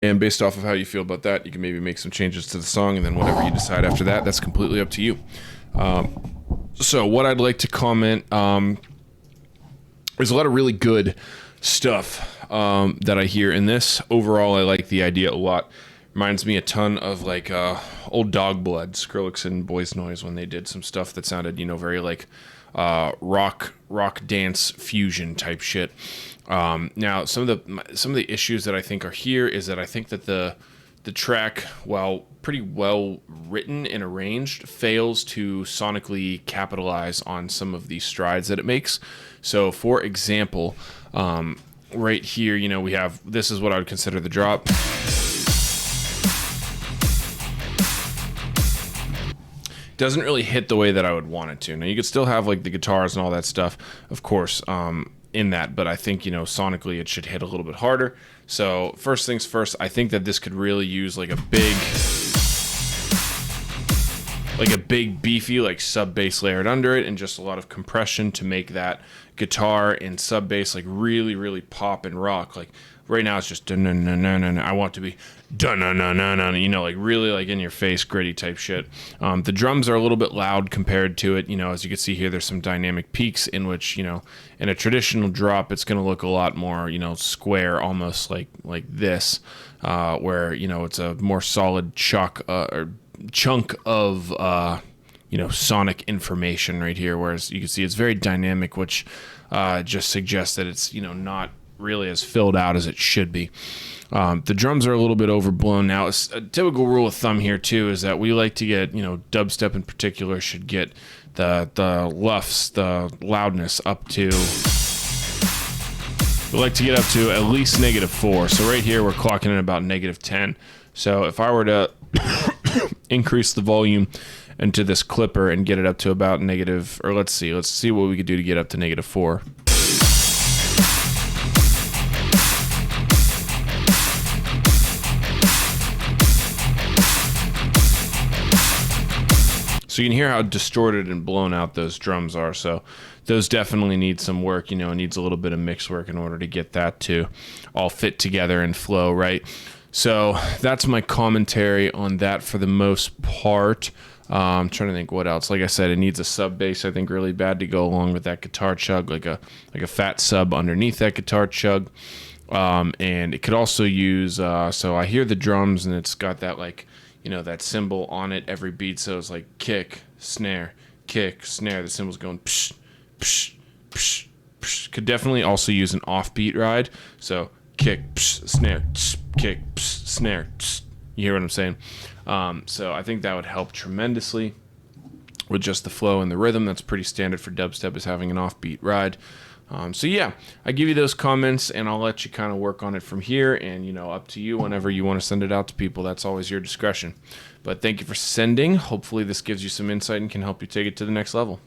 And based off of how you feel about that, you can maybe make some changes to the song, and then whatever you decide after that, that's completely up to you. So what I'd like to comment, there's a lot of really good stuff that I hear in this. Overall, I like the idea a lot. Reminds me a ton of like old Dog Blood, Skrillex and Boys Noise, when they did some stuff that sounded, very like rock dance fusion type shit. Now some of the issues that I think are here is that I think that the track, while pretty well written and arranged, fails to sonically capitalize on some of the strides that it makes. So for example, right here, we have, this is what I would consider the drop. Doesn't really hit the way that I would want it to. Now you could still have like the guitars and all that stuff, of course, in that, but I think, sonically it should hit a little bit harder. So first things first, I think that this could really use like a big beefy like sub bass layered under it, and just a lot of compression to make that guitar and sub bass like really, really pop and rock. Like right now it's just dun dun dun dun dun. I want it to be dun dun dun dun dun, like really like in your face gritty type shit. The drums are a little bit loud compared to it. As you can see here, there's some dynamic peaks in which, in a traditional drop, it's going to look a lot more, square, almost like this, where, it's a more solid chunk of sonic information right here, whereas you can see it's very dynamic, which just suggests that it's not really as filled out as it should be. The drums are a little bit overblown. Now, a typical rule of thumb here too is that we like to get, dubstep in particular should get the luffs, the loudness up to, we like to get up to at least -4. So right here we're clocking in about -10. So if I were to increase the volume into this clipper and get it up to about negative, or let's see what we could do to get up to -4. So you can hear how distorted and blown out those drums are. So those definitely need some work. It needs a little bit of mix work in order to get that to all fit together and flow, right? So that's my commentary on that for the most part. I'm trying to think what else. Like I said, it needs a sub bass, I think, really bad to go along with that guitar chug, like a fat sub underneath that guitar chug. And it could also use, so I hear the drums and it's got that like, that cymbal on it every beat. So it's like kick, snare, kick, snare. The cymbal's going psh, psh, psh, psh. Could definitely also use an offbeat ride. So kick, psh, snare, psh, kick, psh, snare. Psh. You hear what I'm saying? So I think that would help tremendously with just the flow and the rhythm. That's pretty standard for dubstep, is having an offbeat ride. So yeah, I give you those comments and I'll let you kind of work on it from here, and up to you whenever you want to send it out to people. That's always your discretion. But thank you for sending. Hopefully this gives you some insight and can help you take it to the next level.